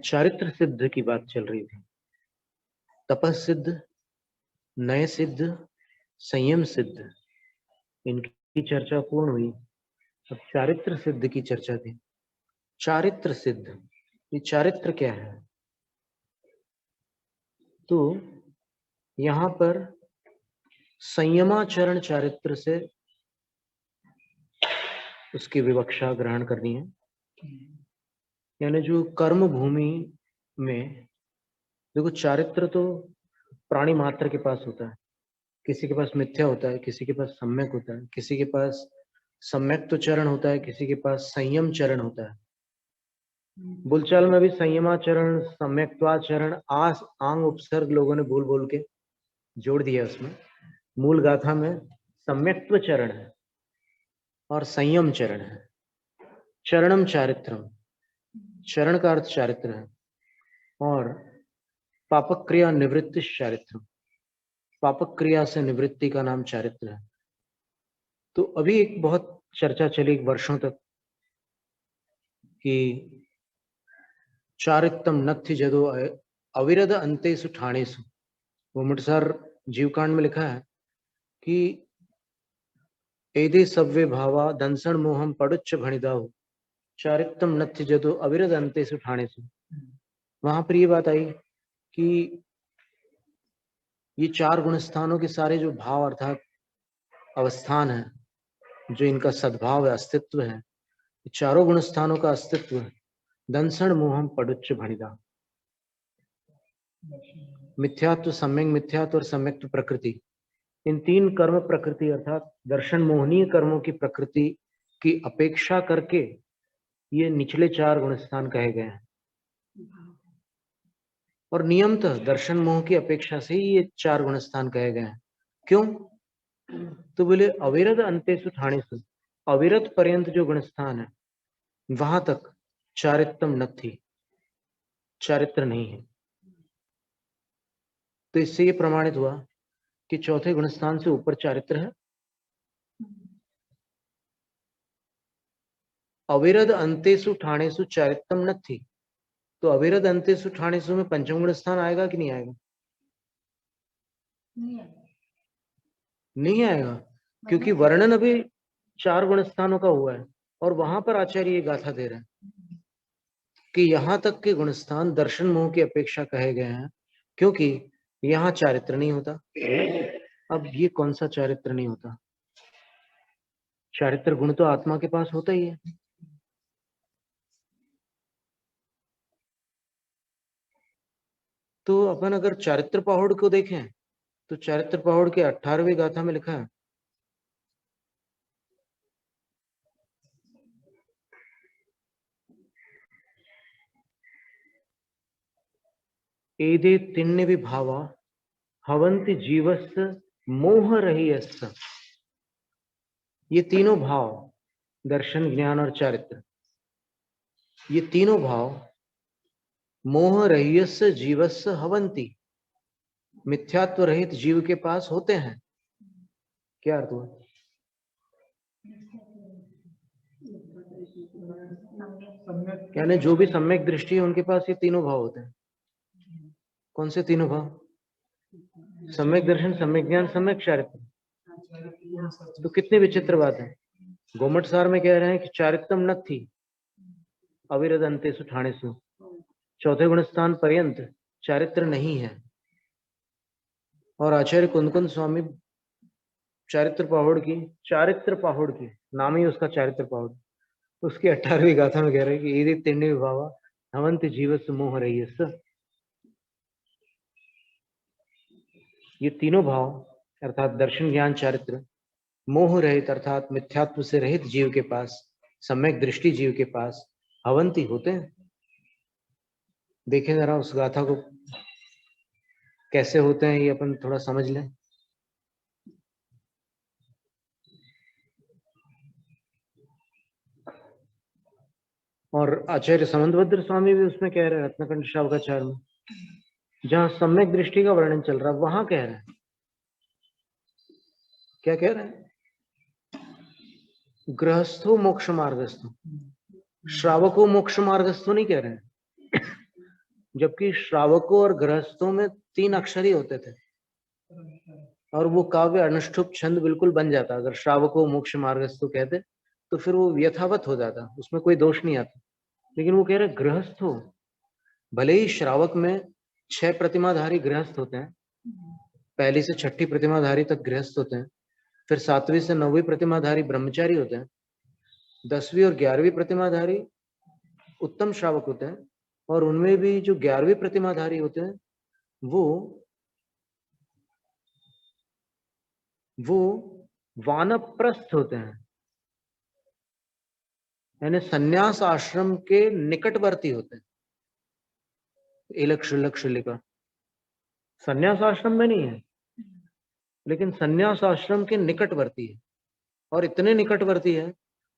चारित्र सिद्ध की बात चल रही थी। तपस सिद्ध, नय सिद्ध, संयम सिद्ध, इनकी चर्चा पूर्ण हुई। अब चारित्र सिद्ध की चर्चा थी। चारित्र सिद्ध, ये चारित्र क्या है? तो यहां पर संयमाचरण चारित्र से उसकी विवक्षा ग्रहण करनी है। यानी जो कर्म भूमि में, देखो चारित्र तो प्राणी मात्र के पास होता है। किसी के पास मिथ्या होता है, किसी के पास सम्यक होता है, किसी के पास सम्यक तो चरण होता है, किसी के पास संयम चरण होता है। बोलचाल में भी संयमाचरण, सम्यक्त्वाचरण, आंग उपसर्ग लोगों ने बोल बोल के जोड़ दिया उसमें। मूल गाथा में सम्यक्त्व चरण है और संयम चरण है। चरणम चारित्रम, चरण का अर्थ चारित्र है। और पापक क्रिया निवृत्ति चारित्रम, पापक क्रिया से निवृत्ति का नाम चारित्र है। तो अभी एक बहुत चर्चा चली वर्षों तक कि चारित्रम नथि जदो अविरद अंतेषु ठाणेषु। वो मुटसर जीवकांड में लिखा है कि एदे सव्य भावा दंसन मोहम पड़ुच्च भणिदाहु चारित्रम नथि जदो अविरद अंतेषु ठाणेषु। वहां पर ये बात आई कि ये चार गुण स्थानों के सारे जो भाव अर्थात अवस्थान है, जो इनका सद्भाव है, अस्तित्व है, चारों गुण स्थानों का अस्तित्व है। दंसन मोहम पड़ुच्च भणिदा, मिथ्यात्व, सम्यक मिथ्यात्व और सम्यक्त्व प्रकृति, इन तीन कर्म प्रकृति अर्थात दर्शन मोहनीय कर्मों की प्रकृति की अपेक्षा करके ये निचले चार गुण स्थान कहे गए हैं। और नियमतः दर्शन मोह की अपेक्षा से ही ये चार गुण स्थान कहे गए हैं। क्यों? तो बोले अविरत अंतेषु ठाणेषु, अविरत पर्यंत जो गुण स्थान है वहां तक चारित्रम नथि, चारित्र नहीं है। तो इससे ये प्रमाणित हुआ कि चौथे गुणस्थान से ऊपर चारित्र है। अविरद अंतेषु ठाणेषु चारित्रम नथि, तो अविरद अंतेषु ठाणेषु में पंचम गुण स्थान आएगा कि नहीं आएगा? नहीं आएगा, क्योंकि वर्णन अभी चार गुण स्थानों का हुआ है और वहां पर आचार्य ये गाथा दे रहे हैं कि यहां तक के गुण स्थान दर्शन मोह की अपेक्षा कहे गए हैं, क्योंकि यहां चारित्र नहीं होता। अब ये कौन सा चारित्र नहीं होता? चारित्र गुण तो आत्मा के पास होता ही है। तो अपन अगर चारित्र पहाड़ को देखें तो चारित्र पहाड़ के 18वें गाथा में लिखा है, एदे तिन्ने विभावा हवंति जीवस्य मोह रहियस्य। ये तीनों भाव, दर्शन, ज्ञान और चारित्र, ये तीनों भाव मोह रहियस्य जीवस्य हवंति, मिथ्यात्व रहित जीव के पास होते हैं। क्या अर्थ हुआ? यानी जो भी सम्यक दृष्टि है उनके पास ये तीनों भाव होते हैं। कौन से तीनों भाव? सम्यक दर्शन, सम्यक ज्ञान, सम्यक चारित्र। तो कितनी विचित्र बात है। गोमट सार में कह रहे हैं कि चारित्रम नथि अविरद अंतेषु ठाणेषु, चौथे गुण स्थान पर्यंत चारित्र नहीं है। और आचार्य कुंदकुंद स्वामी चारित्र पहाड़ की नाम ही उसका चारित्र पहाड़, उसकी 18वीं गाथा में कह रहे हैं कि यदि तिन्ने विभावा हवंत जीवस्य मोह रहियस्य। ये तीनों भाव अर्थात दर्शन, ज्ञान, चारित्र मोह रहित अर्थात मिथ्यात्व से रहित जीव के पास, सम्यक दृष्टि जीव के पास हवंती होते हैं। देखें जरा उस गाथा को, कैसे होते हैं ये अपन थोड़ा समझ लें। और आचार्य समंतभद्र स्वामी भी उसमें कह रहे हैं रत्नकंठ शावकाचार्य में, जहां सम्यक दृष्टि का वर्णन चल रहा है वहां कह रहे हैं क्या कह रहे हैं? गृहस्थो मोक्ष मार्गस्थो, श्रावको मोक्ष मार्गस्थो नहीं कह रहे हैं। जबकि श्रावकों और गृहस्थों में 3 अक्षर ही होते थे और वो काव्य अनुष्ठुप छंद बिल्कुल बन जाता। अगर श्रावको मोक्ष मार्गस्थो कहते तो फिर वो यथावत हो जाता, उसमें कोई दोष नहीं आता। लेकिन वो कह रहे गृहस्थ हो, भले ही श्रावक में 6 प्रतिमाधारी गृहस्थ होते हैं, 1 से 6 प्रतिमाधारी तक गृहस्थ होते हैं, फिर 7वीं से 9वीं प्रतिमाधारी ब्रह्मचारी होते हैं, 10वीं और 11वीं प्रतिमाधारी उत्तम श्रावक होते हैं, और उनमें भी जो 11वीं प्रतिमाधारी होते हैं वो वानप्रस्थ होते हैं, यानी संन्यास आश्रम के निकटवर्ती होते हैं। लिखा संन्यास आश्रम में नहीं है, लेकिन संन्यास आश्रम के निकटवर्ती है, और इतने निकटवर्ती है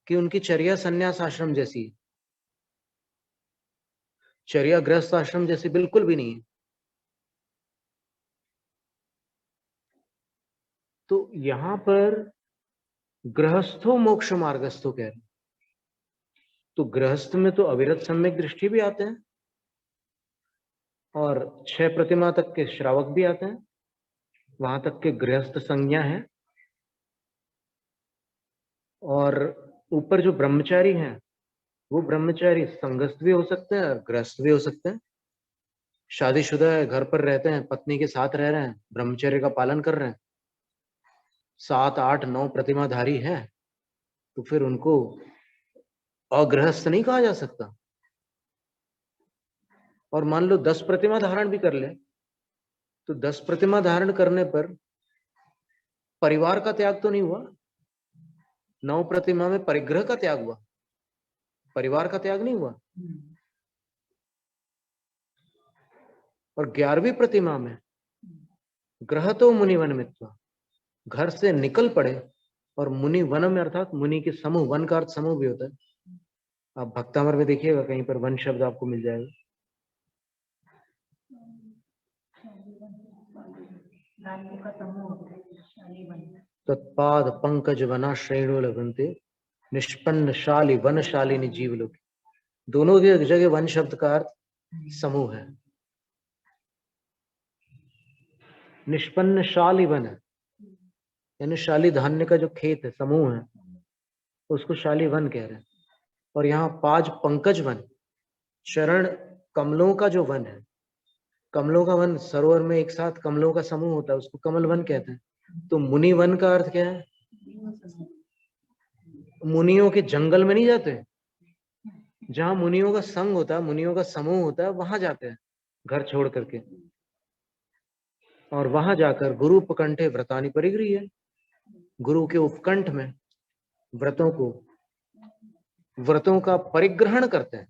कि उनकी चर्या संन्यास आश्रम जैसी है, चर्या गृहस्थ आश्रम जैसी बिल्कुल भी नहीं है। तो यहां पर गृहस्थो मोक्ष मार्गस्थो कह रहे, तो गृहस्थ में तो अविरत सम्यक दृष्टि भी आते हैं और 6 प्रतिमा तक के श्रावक भी आते हैं, वहां तक के गृहस्थ संज्ञा है। और ऊपर जो ब्रह्मचारी हैं वो ब्रह्मचारी संगस्थ भी हो सकते हैं और गृहस्थ भी हो सकते हैं। शादीशुदा है, घर पर रहते हैं, पत्नी के साथ रह रहे हैं, ब्रह्मचर्य का पालन कर रहे हैं, 7, 8, 9 प्रतिमाधारी है, तो फिर उनको अगृहस्थ नहीं कहा जा सकता। और मान लो 10 प्रतिमा धारण भी कर ले, तो 10 प्रतिमा धारण करने पर परिवार का त्याग तो नहीं हुआ, 9 प्रतिमा में परिग्रह का त्याग हुआ, परिवार का त्याग नहीं हुआ। और 11वीं प्रतिमा में ग्रह तो मुनि वन मित्वा, घर से निकल पड़े, और मुनि वन में अर्थात मुनि के समूह, वन का अर्थ समूह भी होता है। आप भक्तामर में देखिएगा कहीं पर वन शब्द आपको मिल जाएगा। तत्पाद पंकज वना श्रेणु लभन्ते निष्पन्न शाली वन शालिनी जीवलोक, दोनों की जगह वन शब्द का अर्थ समूह है। निष्पन्न शाली वन है, यानी शाली धान्य का जो खेत है, समूह है, उसको शाली वन कह रहे हैं। और यहाँ पाज पंकज वन, चरण कमलों का जो वन है, कमलों का वन, सरोवर में एक साथ कमलों का समूह होता है, उसको कमल वन कहते हैं। तो मुनि वन का अर्थ क्या है? मुनियों के जंगल में नहीं जाते, जहां मुनियों का संग होता है, मुनियों का समूह होता है, वहां जाते हैं घर छोड़ करके, और वहां जाकर गुरु उपकंठे व्रतानि परिगृह्य, गुरु के उपकंठ में व्रतों का परिग्रहण करते हैं।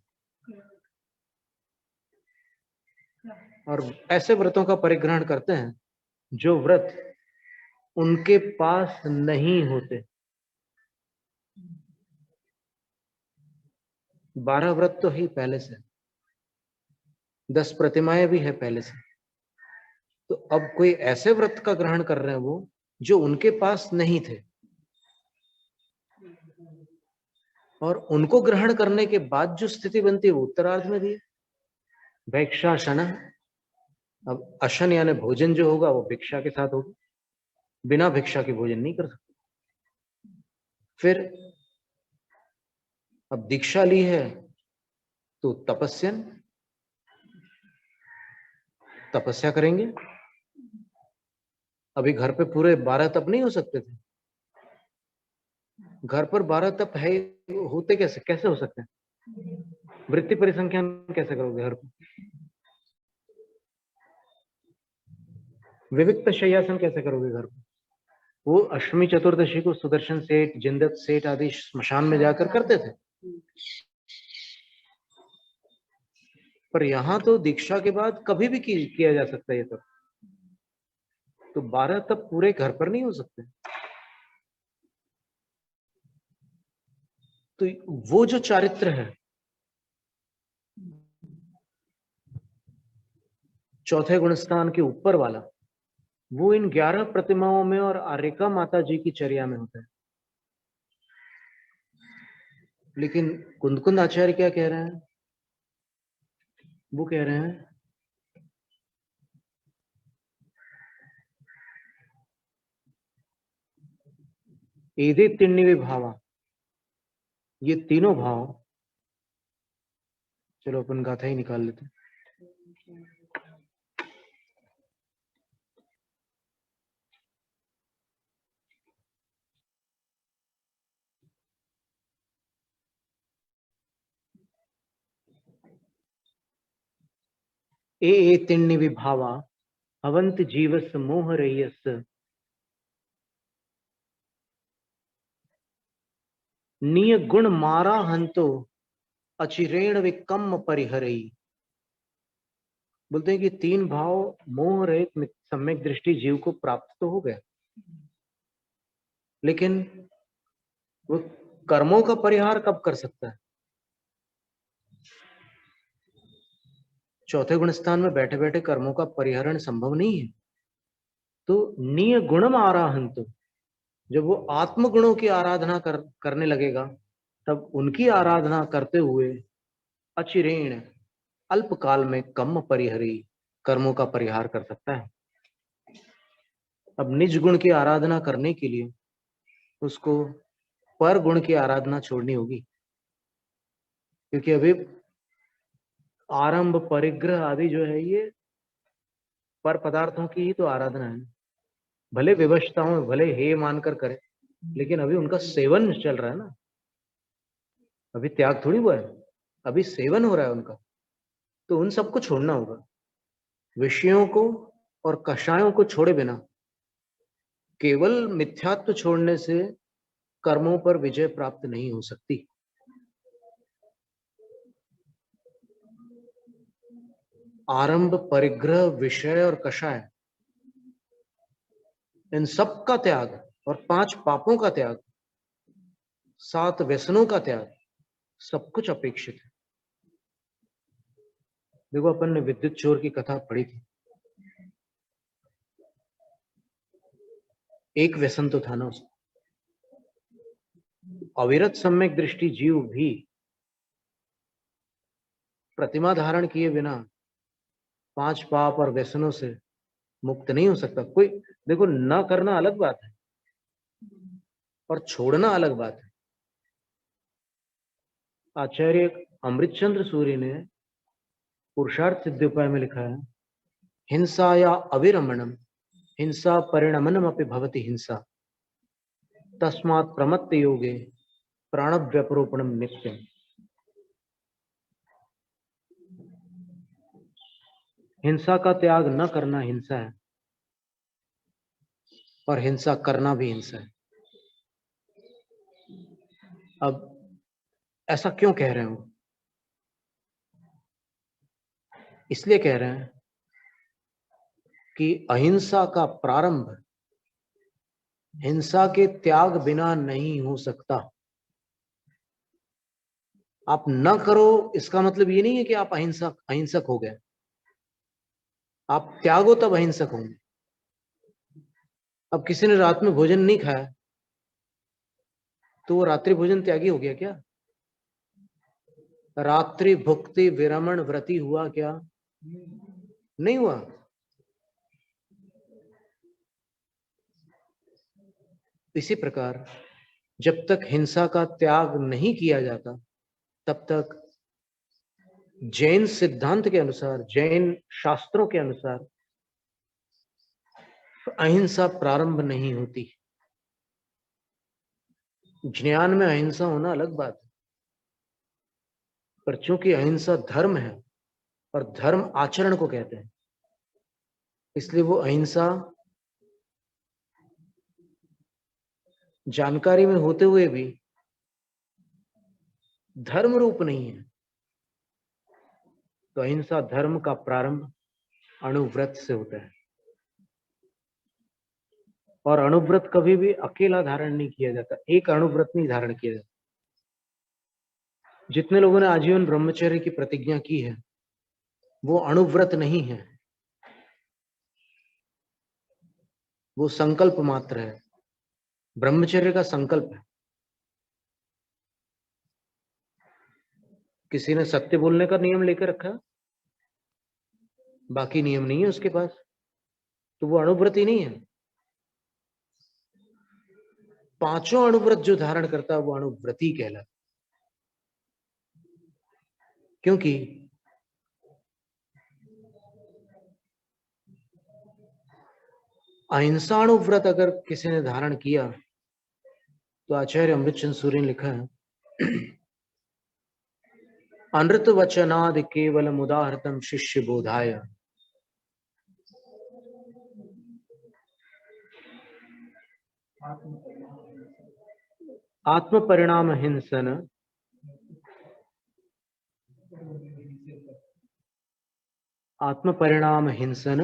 और ऐसे व्रतों का परिग्रहण करते हैं जो व्रत उनके पास नहीं होते। 12 व्रत तो ही पहले से, 10 प्रतिमाएं भी है पहले से, तो अब कोई ऐसे व्रत का ग्रहण कर रहे हैं वो जो उनके पास नहीं थे, और उनको ग्रहण करने के बाद जो स्थिति बनती है वो उत्तरार्ध में भी। भिक्षाशन, अब अशन यानी भोजन जो होगा वो भिक्षा के साथ होगा, बिना भिक्षा के भोजन नहीं कर सकते। फिर अब दीक्षा ली है तो तपस्या करेंगे। अभी घर पे पूरे 12 तप नहीं हो सकते थे, घर पर 12 तप है, होते कैसे हो सकते हैं? वृत्ति परिसंख्यान कैसे करोगे घर पर? विविक्त शय्यासन कैसे करोगे घर पर? वो अष्टमी चतुर्दशी को सुदर्शन सेठ, जिंदत सेठ आदि स्मशान में जाकर करते थे, पर यहां तो दीक्षा के बाद कभी भी किया जा सकता है ये तप। तो 12 तप पूरे घर पर नहीं हो सकते। तो वो जो चारित्र है, चौथे गुणस्थान के ऊपर वाला, वो इन 11 प्रतिमाओं में और आर्यका माता जी की चर्या में होता है। लेकिन कुंदकुंद आचार्य क्या कह रहे हैं? वो कह रहे हैं एदे तिन्निवे भावा, ये तीनों भाव, चलो अपन गाथा ही निकाल लेते हैं। ए तिन्निवे भावा अवंत जीवस मोह रहियस, निय गुण मारा हंतो अचिरेण विकम परिहरई। बोलते हैं कि तीन भाव मोह रहित सम्यक दृष्टि जीव को प्राप्त तो हो गया, लेकिन वो कर्मों का परिहार कब कर सकता है? चौथे गुण स्थान में बैठे बैठे कर्मों का परिहरण संभव नहीं है। तो निय गुणम आराहंतो, जब वो आत्म गुणों की आराधना करने लगेगा, तब उनकी आराधना करते हुए अचिरेण, अल्पकाल में कम परिहरी, कर्मों का परिहार कर सकता है। अब निज गुण की आराधना करने के लिए उसको पर गुण की आराधना छोड़नी होगी, क्योंकि अभी आरंभ परिग्रह आदि जो है ये पर पदार्थों की ही तो आराधना है। भले विवशताओं में भले हे मानकर करे, लेकिन अभी उनका सेवन चल रहा है ना, अभी त्याग थोड़ी हुआ है, अभी सेवन हो रहा है उनका। तो उन सबको छोड़ना होगा। विषयों को और कषायों को छोड़े बिना केवल मिथ्यात्व छोड़ने से कर्मों पर विजय प्राप्त नहीं हो सकती। आरंभ, परिग्रह, विषय और कषाय, इन सब का त्याग और 5 पापों का त्याग, 7 व्यसनों का त्याग, सब कुछ अपेक्षित है। देखो अपन ने विद्युत चोर की कथा पढ़ी थी। एक व्यसन तो था ना उसको। अविरत सम्यक दृष्टि जीव भी प्रतिमा धारण किए बिना 5 पाप और व्यसनों से मुक्त नहीं हो सकता। कोई देखो, न करना अलग बात है और छोड़ना अलग बात है। आचार्य अमृतचंद्र सूरी ने पुरुषार्थ सिद्धियोपाय में लिखा है, हिंसा या अविरमणम हिंसा परिणमनम अपि भवति हिंसा, तस्मात् प्रमत्त योगे प्राणव्यपरोपणम नित्यम। हिंसा का त्याग न करना हिंसा है, और हिंसा करना भी हिंसा है। अब ऐसा क्यों कह रहे हो? इसलिए कह रहे हैं कि अहिंसा का प्रारंभ हिंसा के त्याग बिना नहीं हो सकता। आप न करो इसका मतलब ये नहीं है कि आप अहिंसक हो गए। आप त्यागो तब अहिंसक होंगे। अब किसी ने रात में भोजन नहीं खाया तो वो रात्रि भोजन त्यागी हो गया क्या? रात्रि भुक्ति विरमण व्रती हुआ क्या? नहीं हुआ। इसी प्रकार जब तक हिंसा का त्याग नहीं किया जाता, तब तक जैन सिद्धांत के अनुसार, जैन शास्त्रों के अनुसार अहिंसा प्रारंभ नहीं होती। ज्ञान में अहिंसा होना अलग बात है, पर चूंकि अहिंसा धर्म है और धर्म आचरण को कहते हैं, इसलिए वो अहिंसा जानकारी में होते हुए भी धर्म रूप नहीं है। तो अहिंसा धर्म का प्रारंभ अणुव्रत से होता है, और अणुव्रत कभी भी अकेला धारण नहीं किया जाता। एक अणुव्रत नहीं धारण किया जाता। जितने लोगों ने आजीवन ब्रह्मचर्य की प्रतिज्ञा की है वो अणुव्रत नहीं है। वो संकल्प मात्र है, ब्रह्मचर्य का संकल्प है। किसी ने सत्य बोलने का नियम लेकर रखा, बाकी नियम नहीं है उसके पास, तो वो अणुव्रती नहीं है। पांचों अणुव्रत जो धारण करता है वो अणुव्रती कहलाता, क्योंकि अहिंसाणुव्रत अगर किसी ने धारण किया तो आचार्य अमृतचंद सूर्य ने लिखा है, अनृत वचनाद केवलम उदाहृतम शिष्य बोधाय, आत्म परिणाम हिंसन आत्म परिणाम हिंसन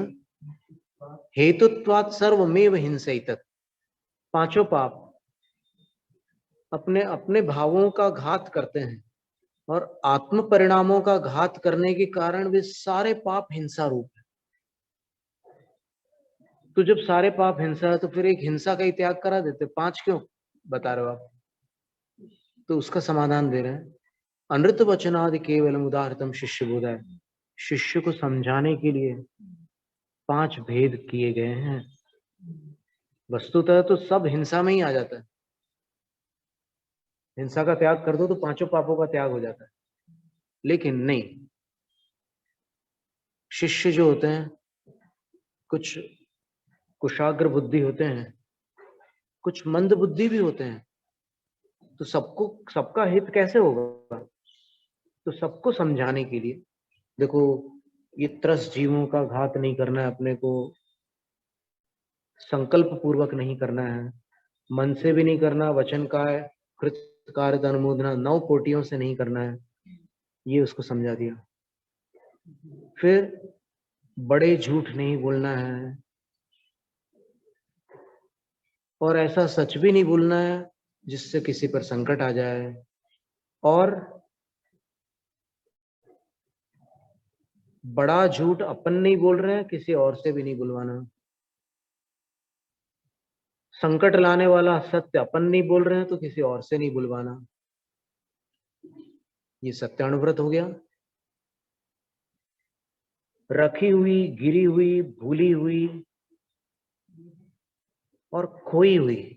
हेतुत्वात् सर्वमेव हिंसैतत्। पांचों पाप अपने अपने भावों का घात करते हैं और आत्म परिणामों का घात करने के कारण वे सारे पाप हिंसा रूप है। तो जब सारे पाप हिंसा है तो फिर एक हिंसा का ही त्याग करा देते, पांच क्यों बता रहे हो आप? तो उसका समाधान दे रहे हैं, अनृत वचनादि केवलम उदाहृतम शिष्य बोधाय। शिष्य को समझाने के लिए पांच भेद किए गए हैं। वस्तुतः तो सब हिंसा में ही आ जाता है, हिंसा का त्याग कर दो तो पांचों पापों का त्याग हो जाता है। लेकिन नहीं, शिष्य जो होते हैं कुछ कुशाग्र बुद्धि होते हैं, कुछ मंद बुद्धि भी होते हैं, तो सबका हित कैसे होगा? तो सबको समझाने के लिए, देखो ये त्रस्त जीवों का घात नहीं करना है, अपने को संकल्प पूर्वक नहीं करना है, मन से भी नहीं करना, वचन का कृत कार्य अनुमोदना 9 कोटियों से नहीं करना है, ये उसको समझा दिया। फिर बड़े झूठ नहीं बोलना है और ऐसा सच भी नहीं बोलना है जिससे किसी पर संकट आ जाए, और बड़ा झूठ अपन नहीं बोल रहे हैं, किसी और से भी नहीं बुलवाना। संकट लाने वाला सत्य अपन नहीं बोल रहे हैं तो किसी और से नहीं बुलवाना। ये सत्यानुव्रत हो गया। रखी हुई, गिरी हुई, भूली हुई और खोई हुई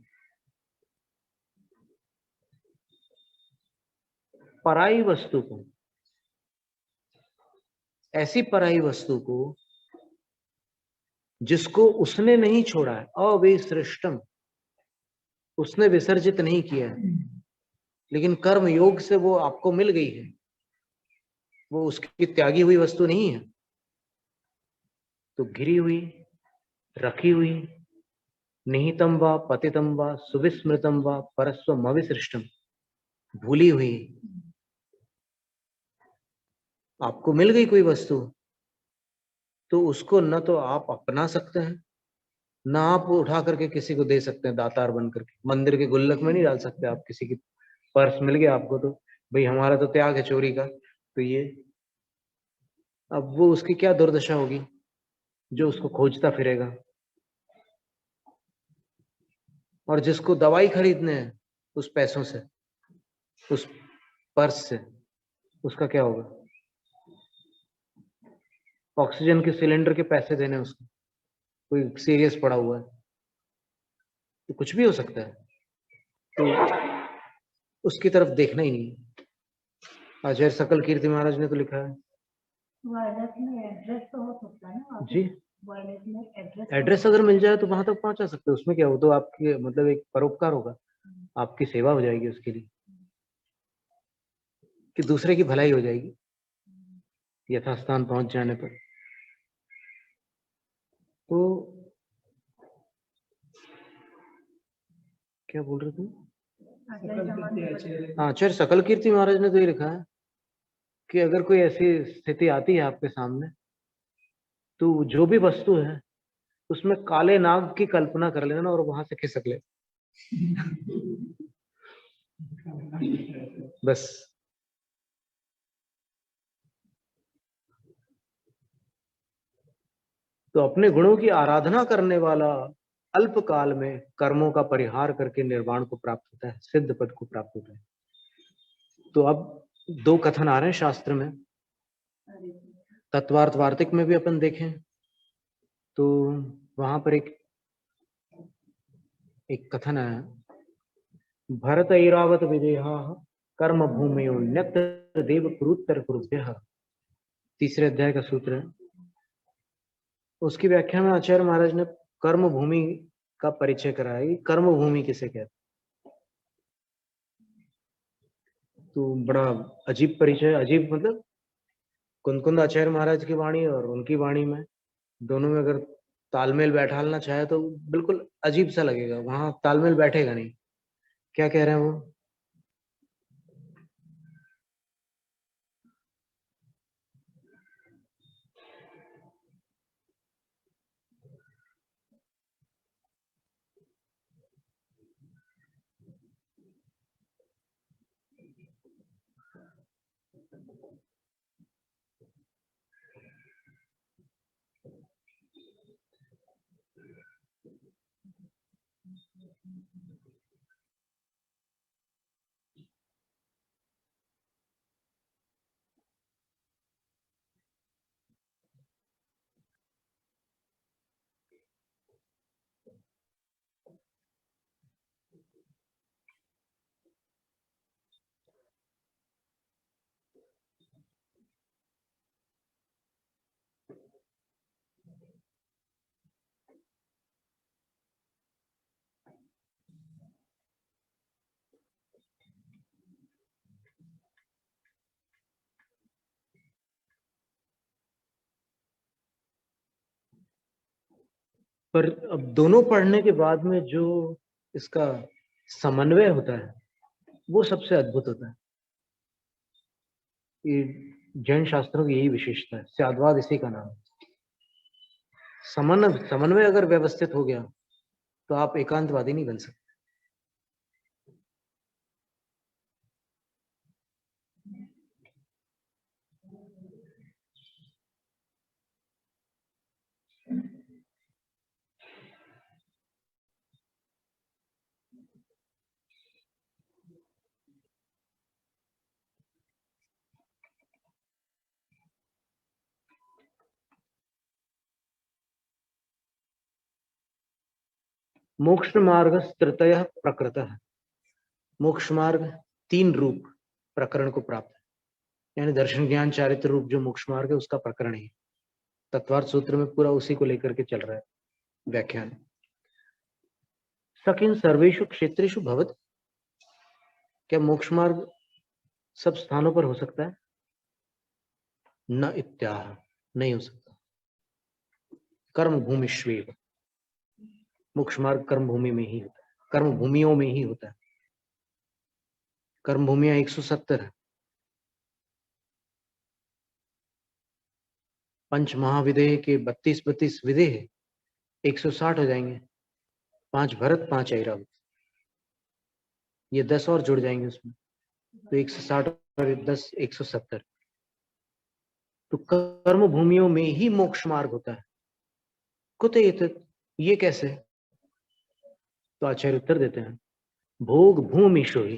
पराई वस्तु को, ऐसी पराई वस्तु को जिसको उसने नहीं छोड़ा है, अविसृष्टम, उसने विसर्जित नहीं किया है, लेकिन कर्म योग से वो आपको मिल गई है, वो उसकी त्यागी हुई वस्तु नहीं है। तो गिरी हुई, रखी हुई, निहितम व पतितम व सुविस्मृतम व परस्वम अविसृष्टम, भूली हुई, आपको मिल गई कोई वस्तु तो उसको न तो आप अपना सकते हैं, ना आप उठा करके किसी को दे सकते हैं, दातार बन करके मंदिर के गुल्लक में नहीं डाल सकते आप। किसी की पर्स मिल गया आपको तो भाई हमारा तो त्याग है चोरी का, तो ये अब वो उसकी क्या दुर्दशा होगी जो उसको खोजता फिरेगा। और जिसको दवाई खरीदने हैं उस पैसों से, उस पर्स से, उसका क्या होगा? ऑक्सीजन के सिलेंडर के पैसे देने उसको, कोई सीरियस पड़ा हुआ है तो कुछ भी हो सकता है, तो उसकी तरफ देखना ही नहीं। आचार्य सकल कीर्ति महाराज ने तो लिखा है, वायरलेस में एड्रेस तो हो सकता है ना जी, वायरलेस में एड्रेस अगर मिल जाए तो वहां तक पहुंचा सकते हो, उसमें क्या हो, तो आपकी मतलब एक परोपकार होगा, आपकी सेवा हो जाएगी उसके लिए, कि दूसरे की भलाई हो जाएगी यथास्थान पहुंच जाने पर। तो क्या बोल रहे थे? आचार्य सकल कीर्ति महाराज ने तो ये लिखा है कि अगर कोई ऐसी स्थिति आती है आपके सामने तो जो भी वस्तु है उसमें काले नाग की कल्पना कर लेना और वहां से खिसक ले बस। तो अपने गुणों की आराधना करने वाला अल्प काल में कर्मों का परिहार करके निर्वाण को प्राप्त होता है, सिद्ध पद को प्राप्त होता है। तो अब दो कथन आ रहे हैं शास्त्र में, तत्वार्थ वार्तिक में भी अपन देखें तो वहां पर एक कथन है, भरत ऐरावत विदेहा कर्म भूमियो न्यत्र देव कुरुत्तर कुरुभ्यः, तीसरे अध्याय का सूत्र है। उसकी व्याख्या में आचार्य महाराज ने कर्म भूमि का परिचय कराया कि कर्म भूमि किसे कहते। तो बड़ा अजीब परिचय, अजीब मतलब कुंद आचार्य महाराज की वाणी और उनकी वाणी में दोनों में अगर तालमेल बैठालना चाहे तो बिल्कुल अजीब सा लगेगा, वहां तालमेल बैठेगा नहीं। क्या कह रहे हैं वो, पर अब दोनों पढ़ने के बाद में जो इसका समन्वय होता है वो सबसे अद्भुत होता है। ये जैन शास्त्रों की यही विशेषता है, स्याद्वाद इसी का नाम है। समन्वय अगर व्यवस्थित हो गया तो आप एकांतवादी नहीं बन सकते। मोक्ष मार्ग तृतयः प्रकृतः, मोक्ष मार्ग तीन रूप प्रकरण को प्राप्त है, यानी दर्शन ज्ञान चारित्र रूप जो मोक्ष मार्ग है उसका प्रकरण है। तत्वार्थ सूत्र में पूरा उसी को लेकर के चल रहा है व्याख्यान। सकिन सर्वेषु क्षेत्रेषु भवत, क्या मोक्ष मार्ग सब स्थानों पर हो सकता है? न इत्याह, नहीं हो सकता। कर्म भूमिष्वेव, मोक्ष मार्ग कर्म भूमि में ही होता है, कर्म भूमियों में ही होता है। कर्म भूमियां 170 है, पंच महाविदेह के 32 विदेह 160 हो जाएंगे, 5 भरत 5 ऐरावत, ये 10 और जुड़ जाएंगे उसमें, तो 160 और 10 170। तो कर्म भूमियों में ही मोक्ष मार्ग होता है। कुतः ये कैसे? तो आचार्य उत्तर देते हैं, भोग भूमिषु ही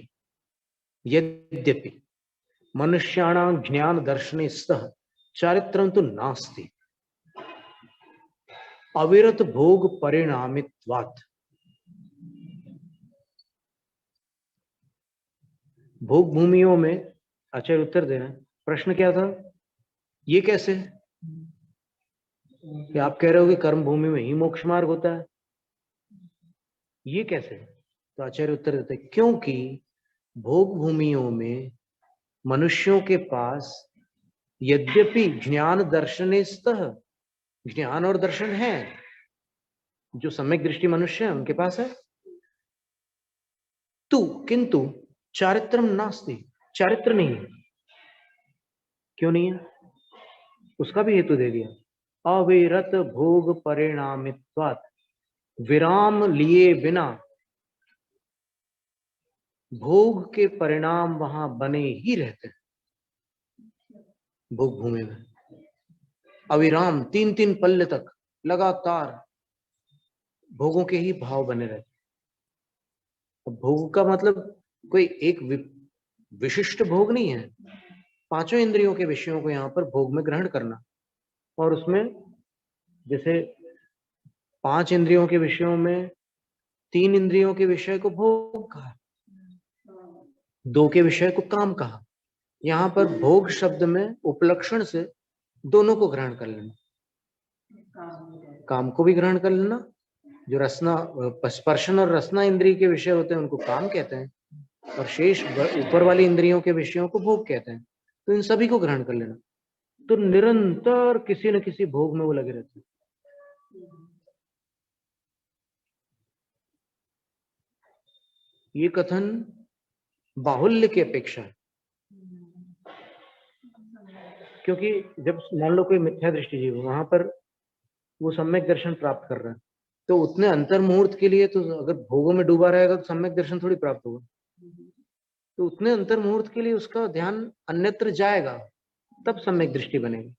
यद्यपि मनुष्याणां ज्ञान दर्शने स्तः चारित्रं तो नास्ति अविरत भोग परिणामित्वात्। भोग भूमियों में आचार्य उत्तर दे रहे हैं, प्रश्न क्या था, ये कैसे कि आप कह रहे हो कि कर्म भूमि में ही मोक्ष मार्ग होता है, ये कैसे? तो आचार्य उत्तर देते हैं, क्योंकि भोग भूमियों में मनुष्यों के पास यद्यपि ज्ञान दर्शनेस्तः, ज्ञान और दर्शन है, जो सम्यक दृष्टि मनुष्य है उनके पास है, तो किंतु चारित्रम नास्ति, चारित्र नहीं है। क्यों नहीं है? उसका भी हेतु दे दिया, अविरत भोग परिणामित्वात्, विराम लिए बिना भोग के परिणाम वहां बने ही रहते हैं। भोग भूमि में अविराम 3-3 पल्ले तक लगातार भोगों के ही भाव बने रहते। भोग का मतलब कोई एक विशिष्ट भोग नहीं है, पांचों इंद्रियों के विषयों को यहाँ पर भोग में ग्रहण करना। और उसमें जैसे 5 इंद्रियों के विषयों में 3 इंद्रियों के विषय को भोग कहा, 2 के विषय को काम कहा। यहाँ पर भोग शब्द में उपलक्षण से दोनों को ग्रहण कर लेना, काम को भी ग्रहण कर लेना। जो रसना स्पर्शन और रसना इंद्रिय के विषय होते हैं उनको काम कहते हैं, और शेष ऊपर वाली इंद्रियों के विषयों को भोग कहते हैं। तो इन सभी को ग्रहण कर लेना। तो निरंतर किसी न किसी भोग में वो लगे रहते हैं। ये कथन बाहुल्य की अपेक्षा है, क्योंकि जब मान लो कोई मिथ्या दृष्टि जीव वहां पर वो सम्यक दर्शन प्राप्त कर रहा है, तो उतने अंतर मुहूर्त के लिए तो अगर भोगों में डूबा रहेगा तो सम्यक दर्शन थोड़ी प्राप्त होगा। तो उतने अंतर मुहूर्त के लिए उसका ध्यान अन्यत्र जाएगा, तब सम्यक दृष्टि बनेगी।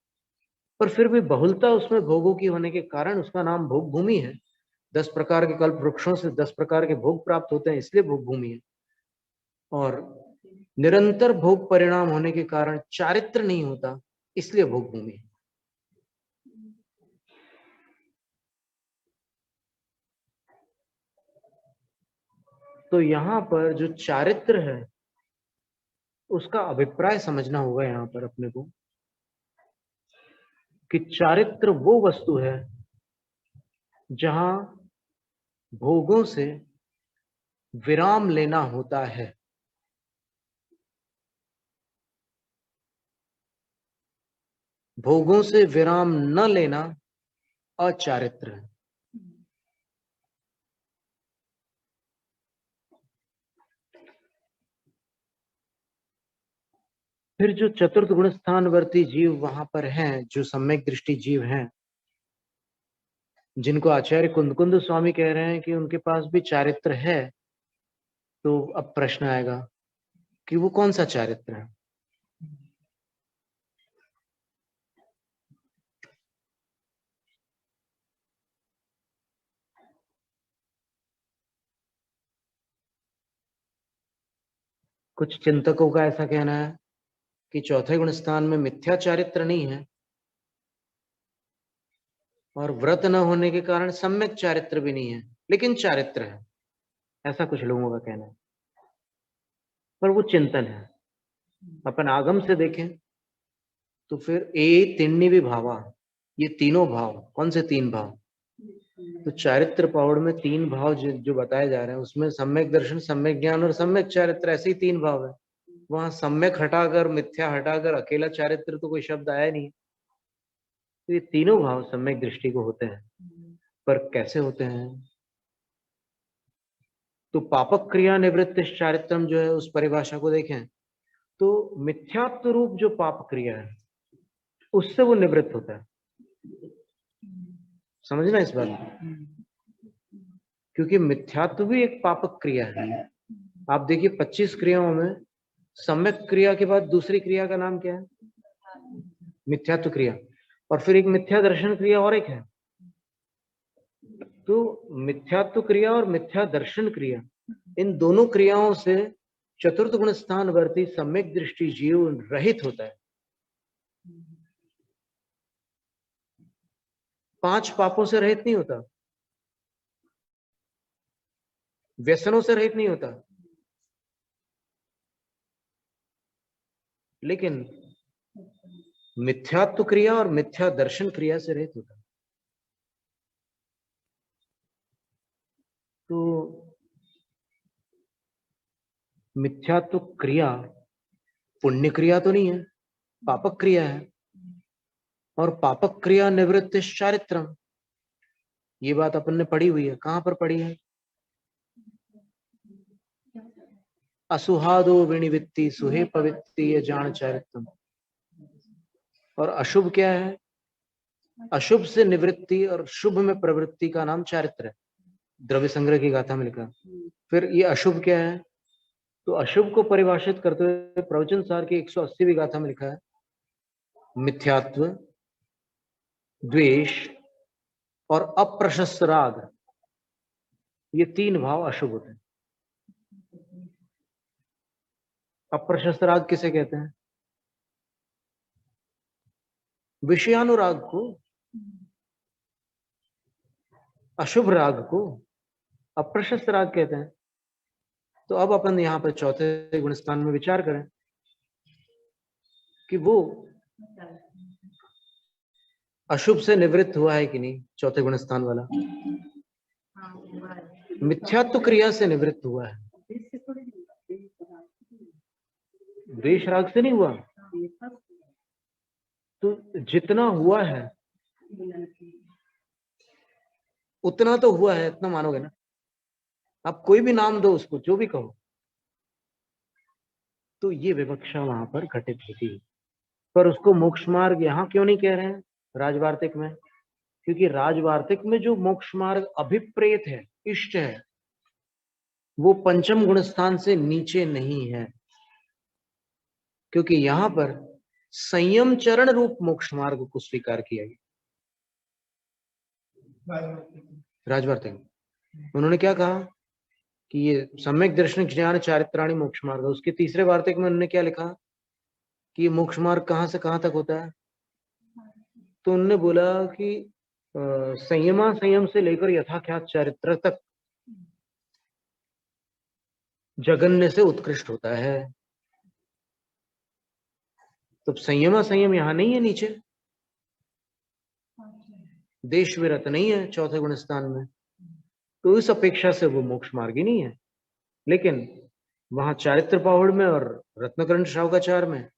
पर फिर भी बहुलता उसमें भोगों की होने के कारण उसका नाम भोग भूमि है। 10 प्रकार के कल्प वृक्षों से 10 प्रकार के भोग प्राप्त होते हैं, इसलिए भोग भूमि है। और निरंतर भोग परिणाम होने के कारण चारित्र नहीं होता, इसलिए भोग भूमि है। तो यहाँ पर जो चारित्र है उसका अभिप्राय समझना होगा यहाँ पर अपने को, कि चारित्र वो वस्तु है जहां भोगों से विराम लेना होता है। भोगों से विराम न लेना अचारित्र है। फिर जो चतुर्थ गुण स्थानवर्ती जीव वहां पर हैं, जो सम्यक दृष्टि जीव हैं, जिनको आचार्य कुंद स्वामी कह रहे हैं कि उनके पास भी चारित्र है, तो अब प्रश्न आएगा कि वो कौन सा चारित्र है। कुछ चिंतकों का ऐसा कहना है कि चौथे गुण स्थान में मिथ्या चारित्र नहीं है, और व्रत न होने के कारण सम्यक चारित्र भी नहीं है, लेकिन चारित्र है। ऐसा कुछ लोगों का कहना है, पर वो चिंतन है। अपन आगम से देखें तो फिर तिन्नी भी भावा, ये तीनों भाव कौन से 3 भाव? तो चारित्र पावड़ में 3 भाव जो बताए जा रहे हैं, उसमें सम्यक दर्शन, सम्यक ज्ञान और सम्यक चारित्र, ऐसे ही 3 भाव है। वहां सम्यक हटाकर, मिथ्या हटाकर अकेला चारित्र तो कोई शब्द आया नहीं। तो ये तीनों भाव सम्यक दृष्टि को होते हैं, पर कैसे होते हैं? तो पापक क्रिया निवृत्त चारित्रम जो है, उस परिभाषा को देखें तो मिथ्यात्व रूप जो पाप क्रिया है उससे वो निवृत्त होता है। समझना इस बात को, क्योंकि मिथ्यात्व भी एक पापक क्रिया है। आप देखिए 25 क्रियाओं में सम्यक क्रिया के बाद दूसरी क्रिया का नाम क्या है? मिथ्यात्व क्रिया। और फिर एक मिथ्या दर्शन क्रिया और एक है। तो मिथ्यात्व क्रिया और मिथ्या दर्शन क्रिया, इन दोनों क्रियाओं से चतुर्थ गुण स्थानवर्ती सम्यक दृष्टि जीव रहित होता है। 5 पापों से रहित नहीं होता, व्यसनों से रहित नहीं होता, लेकिन मिथ्यात्व क्रिया और मिथ्या दर्शन क्रिया से रहित होता है। तो मिथ्यात्व क्रिया पुण्य क्रिया तो नहीं है, पापक क्रिया है। और पापक क्रिया निवृत्ति चारित्रम, ये बात अपन ने पढ़ी हुई है। कहां पर पढ़ी है? असुहादो विनिवृत्ति सुहे पवित्ति ये जान चारित्रम। और अशुभ क्या है? अशुभ से निवृत्ति और शुभ में प्रवृत्ति का नाम चारित्र है, द्रव्य संग्रह की गाथा में लिखा। फिर ये अशुभ क्या है? तो अशुभ को परिभाषित करते हुए प्रवचन सार की 180वीं गाथा में लिखा है, मिथ्यात्व, द्वेष और अप्रशस्त राग, ये तीन भाव अशुभ होते हैं। अप्रशस्त राग किसे कहते हैं? विषयानुराग को, अशुभ राग को अप्रशस्त राग कहते हैं। तो अब अपन यहाँ पर चौथे गुणस्थान में विचार करें कि वो अशुभ से निवृत्त हुआ है कि नहीं। चौथे गुणस्थान वाला मिथ्यात्व क्रिया से निवृत्त हुआ है। द्वेष राग से नहीं हुआ। तो जितना हुआ है उतना तो हुआ है, इतना मानोगे ना। आप कोई भी नाम दो उसको, जो भी कहो, तो ये विवक्षा वहां पर घटित होती है। पर उसको मोक्ष मार्ग यहां क्यों नहीं कह रहे हैं राजवार्तिक में? क्योंकि राजवार्तिक में जो मोक्ष मार्ग अभिप्रेत है, इष्ट है, वो पंचम गुण स्थान से नीचे नहीं है। क्योंकि यहां पर संयम चरण रूप मोक्ष मार्ग को स्वीकार किया गया। राजवार्तिक उन्होंने क्या कहा कि ये सम्यक दर्शन ज्ञान चारित्राणी मोक्ष मार्ग। उसके तीसरे वार्तिक में उन्होंने क्या लिखा कि मोक्ष मार्ग कहां से कहां तक होता है? तो उन्होंने बोला कि संयमा संयम से लेकर यथाख्यात चारित्र तक जगन्य से उत्कृष्ट होता है। तो संयमा संयम यहां नहीं है नीचे, देश विरत नहीं है चौथे गुण स्थान में, तो इस अपेक्षा से वो मोक्ष मार्ग ही नहीं है। लेकिन वहां चारित्र पाहुड़ में और रत्नकर्ण श्रावकाचार में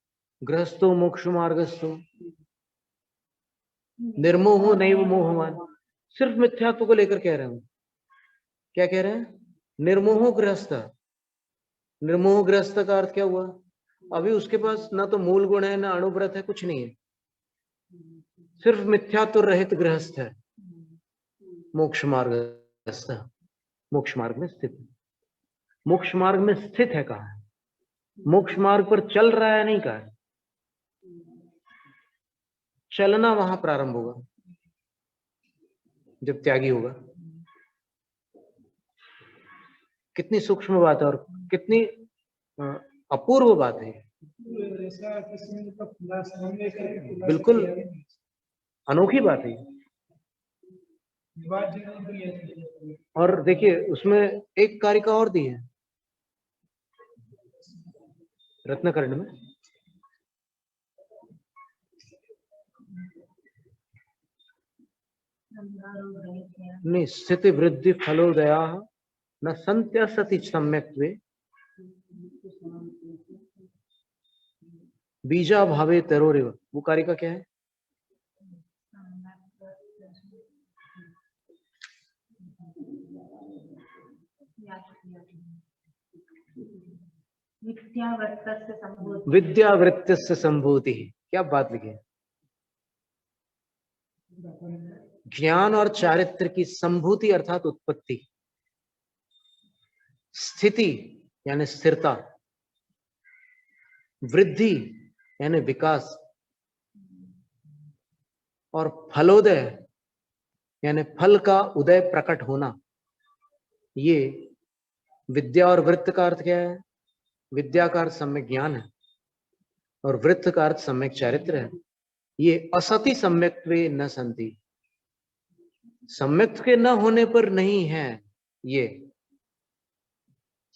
गृहस्थो मोक्ष मार्गस्थो निर्मोहो नैव मोहवान, सिर्फ मिथ्यात्व को लेकर कह रहे हैं। क्या कह रहे हैं? निर्मोह गृहस्थ। निर्मोह गृहस्थ का अर्थ क्या हुआ? अभी उसके पास ना तो मूल गुण है, ना अणुव्रत है, कुछ नहीं है, सिर्फ मिथ्यात्व रहित गृहस्थ है, मोक्ष मार्गस्थ, मोक्ष मार्ग में स्थित। मोक्ष मार्ग में स्थित है कहा है? मोक्ष मार्ग पर चल रहा है नहीं कहा है। चलना वहां प्रारंभ होगा जब त्यागी होगा। कितनी सूक्ष्म बात है और कितनी अपूर्व बात है। बिल्कुल अनोखी बात है। और देखिए उसमें एक कारिका और दी है रत्नकर्ण में। नहीं, स्थिति वृद्धि फलोदया न संत्य सति सम्यक्त्वे बीजा भावे तरोरिव। वो कारिका क्या है? विद्यावृत्तस्य संभूति। क्या बात लिखी है? ज्ञान और चारित्र की संभूति अर्थात उत्पत्ति, स्थिति यानी स्थिरता, वृद्धि यानी विकास, और फलोदय यानी फल का उदय प्रकट होना। ये विद्या और वृत्त का अर्थ क्या है? विद्या का अर्थ सम्यक ज्ञान है और वृत्त का अर्थ सम्यक चारित्र है। ये असति सम्यक्त्वे न संति, सम्यक के न होने पर नहीं है। ये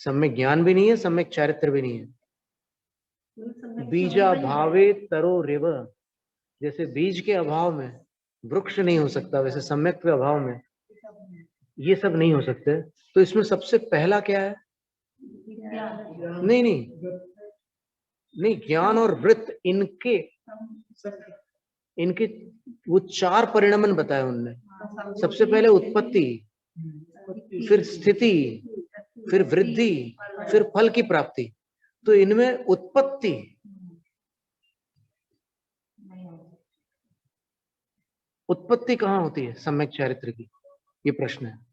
सम्यक ज्ञान भी नहीं है, सम्यक चारित्र भी नहीं है। बीजा भावे तरो रेव, जैसे बीज के अभाव में वृक्ष नहीं हो सकता, वैसे सम्यक के अभाव में ये सब नहीं हो सकते। तो इसमें सबसे पहला क्या है? नहीं नहीं नहीं, ज्ञान और वृत्त, इनके इनके वो चार परिणमन बताए उनने। सबसे पहले उत्पत्ति, फिर स्थिति, फिर वृद्धि, फिर फल की प्राप्ति। तो इनमें उत्पत्ति, उत्पत्ति कहाँ होती है सम्यक चारित्र की? ये प्रश्न है।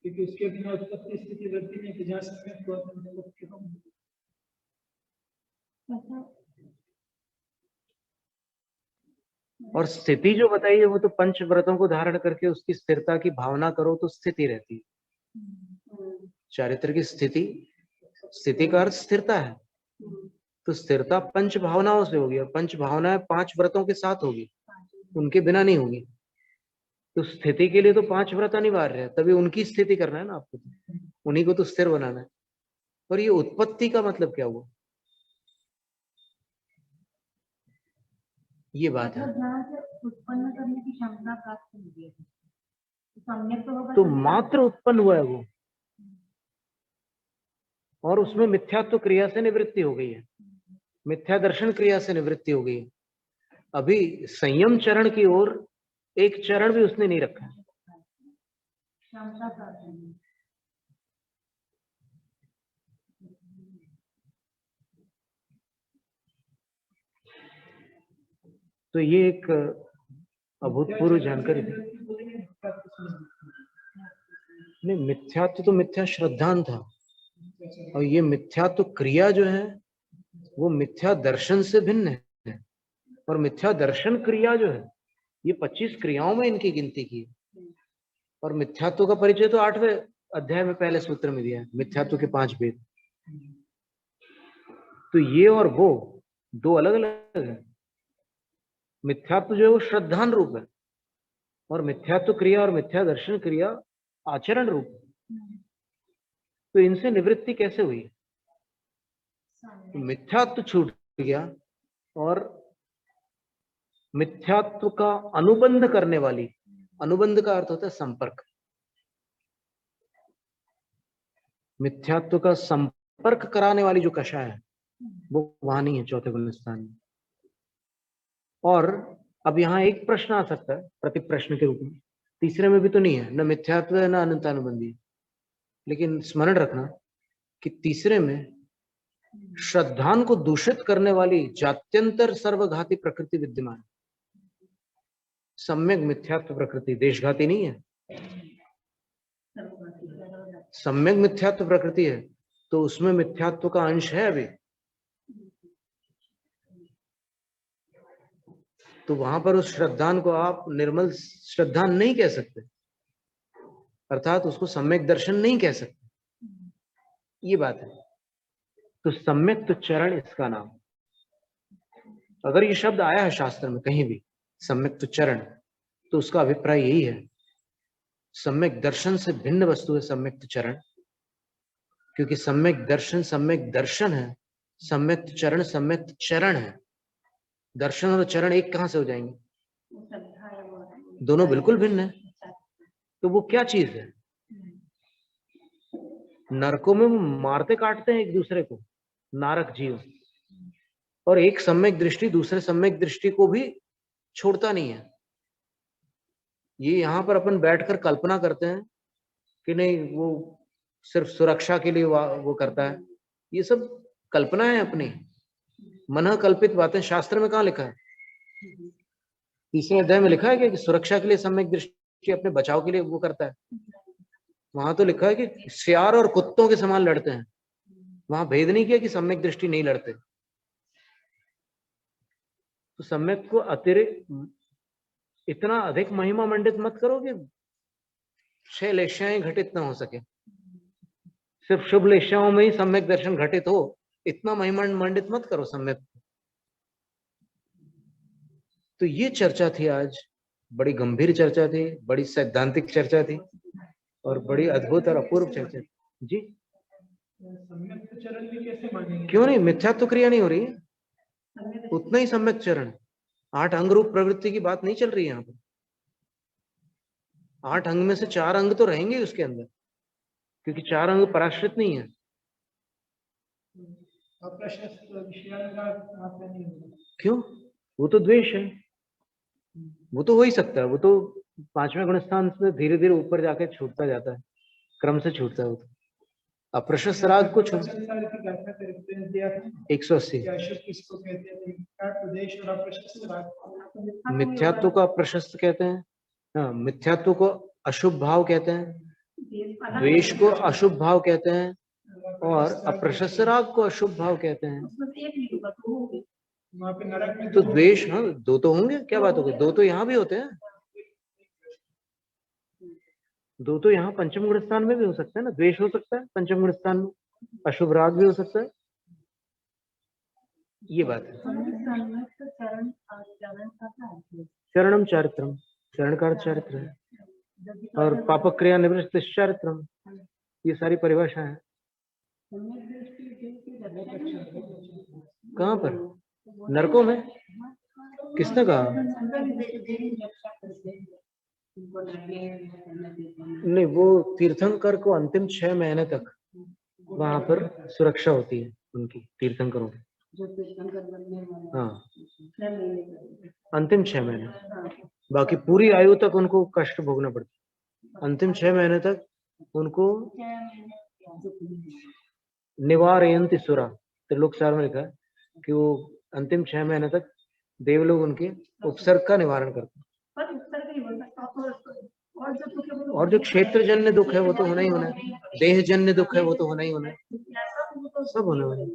क्योंकि उसके बिना उत्पत्ति स्थिति वृद्धि नहीं जा सकते। और स्थिति जो बताई है वो तो पंचव्रतों को धारण करके उसकी स्थिरता की भावना करो तो स्थिति रहती है। चारित्र की स्थिति, स्थिति का अर्थ स्थिरता है, तो स्थिरता पंच भावनाओं से होगी, और पंच भावनाएं 5 व्रतों के साथ होगी, उनके बिना नहीं होगी। तो स्थिति के लिए तो 5 व्रत अनिवार्य है, तभी उनकी स्थिति करना है ना आपको, उन्हीं को तो स्थिर बनाना है। और ये उत्पत्ति का मतलब क्या हुआ, ये बात है। जहाँ से उत्पन्न करने की क्षमता प्राप्त होती है, सम्यक तो होगा, तो मात्र उत्पन्न हुआ है वो, और उसमें मिथ्यात्व क्रिया से निवृत्ति हो गई है, मिथ्या दर्शन क्रिया से निवृत्ति हो गई है। अभी संयम चरण की ओर एक चरण भी उसने नहीं रखा है। क्षमता प्राप्त होगी। तो ये एक अभूतपूर्व जानकारी थी। नहीं, मिथ्यात्व तो मिथ्या श्रद्धांत था, और ये मिथ्यात्व क्रिया जो है वो मिथ्या दर्शन से भिन्न है। और मिथ्या दर्शन क्रिया जो है ये 25 क्रियाओं में इनकी गिनती की है। और मिथ्यात्व का परिचय तो 8वें अध्याय में पहले सूत्र में दिया है, मिथ्यात्व के 5 भेद। तो ये और वो दो अलग अलग है। मिथ्यात्व जो है वो श्रद्धान रूप है, और मिथ्यात्व क्रिया और मिथ्या दर्शन क्रिया आचरण रूप है। तो इनसे निवृत्ति कैसे हुई, तो मिथ्यात्व छूट गया, और मिथ्यात्व का अनुबंध करने वाली, अनुबंध का अर्थ होता है संपर्क, मिथ्यात्व का संपर्क कराने वाली जो कषा है वो वहां नहीं है चौथे गुण स्थान में। और अब यहाँ एक प्रश्न आ सकता है प्रति प्रश्न के रूप में, तीसरे में भी तो नहीं है, न मिथ्यात्व है न अनंतानुबंधी, लेकिन स्मरण रखना कि तीसरे में श्रद्धान को दूषित करने वाली जात्यंतर सर्वघाती प्रकृति विद्यमान, सम्यक मिथ्यात्व प्रकृति देशघाती नहीं है। सम्यक मिथ्यात्व प्रकृति है तो उसमें मिथ्यात्व का अंश है अभी, तो वहां पर उस श्रद्धान को आप निर्मल श्रद्धान नहीं कह सकते, अर्थात उसको सम्यक दर्शन नहीं कह सकते, ये बात है। तो सम्यक तो चरण इसका नाम, अगर ये शब्द आया है शास्त्र में कहीं भी सम्यक तो चरण, तो उसका अभिप्राय यही है, सम्यक दर्शन से भिन्न वस्तु है सम्यक चरण, क्योंकि सम्यक दर्शन है, सम्यक चरण चरण है। दर्शन और चरण एक कहां से हो जाएंगे, दोनों बिल्कुल भिन्न है। तो वो क्या चीज है, नरकों में वो मारते काटते हैं एक दूसरे को नारक जीव, और एक सम्यक दृष्टि दूसरे सम्यक दृष्टि को भी छोड़ता नहीं है। ये यहाँ पर अपन बैठकर कल्पना करते हैं कि नहीं वो सिर्फ सुरक्षा के लिए वो करता है, ये सब कल्पना है अपनी, मन कल्पित बातें। शास्त्र में कहाँ लिखा है, तीसरे अध्याय में लिखा है कि सुरक्षा के लिए सम्यक दृष्टि अपने बचाव के लिए वो करता है। वहां तो लिखा है कि सियार और कुत्तों के समान लड़ते हैं, वहां भेद नहीं किया कि सम्यक दृष्टि नहीं लड़ते। तो सम्यक को अतिरिक्त इतना अधिक महिमा मंडित मत करो कि 6 लेशाएं घटित ना हो सके, सिर्फ शुभ लेशाओं में ही सम्यक दर्शन घटित हो, इतना महिमा मंडित मत करो सम्यक। तो ये चर्चा थी आज, बड़ी गंभीर चर्चा थी, बड़ी सैद्धांतिक चर्चा थी, और बड़ी अद्भुत और अपूर्व चर्चा थी जी। क्यों नहीं, मिथ्यात्व क्रिया नहीं हो रही है, उतना ही सम्यक चरण। 8 अंग रूप प्रवृत्ति की बात नहीं चल रही है यहाँ पर। 8 अंग में से 4 अंग तो रहेंगे उसके अंदर, क्योंकि 4 अंग पराश्रित नहीं है। क्यों, वो तो द्वेष है, वो तो हो ही सकता है, वो तो 5वें गुण स्थान से धीरे धीरे ऊपर जाके छूटता जाता है, क्रम से छूटता है वो तो। अप्रशस्त राग को छोड़ 180 मिथ्यात्व को अप्रशस्त कहते हैं, हाँ, मिथ्यात्व को अशुभ भाव कहते हैं, द्वेष को अशुभ भाव कहते हैं, और अप्रशस्त राग को अशुभ भाव कहते हैं। वहाँ पे नरक में तो द्वेष, हाँ, दो तो होंगे, क्या बात हो गई, दो तो यहाँ भी होते हैं, दो तो यहाँ पंचम गुण स्थान में भी हो सकता है ना, द्वेष हो सकता है पंचम गुण स्थान में, अशुभ राग भी हो सकता है, ये बात है। चरणम चारित्रम, चरण का अर्थ चारित्र है, और पाप क्रिया निवृत्त चारित्रम, ये सारी परिभाषा है। कहाँ पर, नरकों में, किसने कहा? नहीं, वो तीर्थंकर को अंतिम 6 महीने तक वहां पर सुरक्षा होती है उनकी, तीर्थंकरों की। हाँ, अंतिम 6 महीने, बाकी पूरी आयु तक उनको कष्ट भोगना पड़ता है। अंतिम 6 महीने तक उनको निवारयन्ति सुरा, त्रिलोक सार में लिखा है कि वो अंतिम 6 महीने तक देवलोग उनके उपसर्ग का निवारण करते हैं। और जो क्षेत्रजन्य दुख है वो तो होना ही होना है, देहजन्य दुख है वो तो होना ही होना है, सब होने वाला है।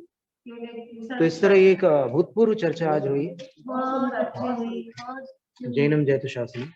तो इस तरह एक अभूतपूर्व चर्चा आज हुई जैनम जैतु शास्त्र में।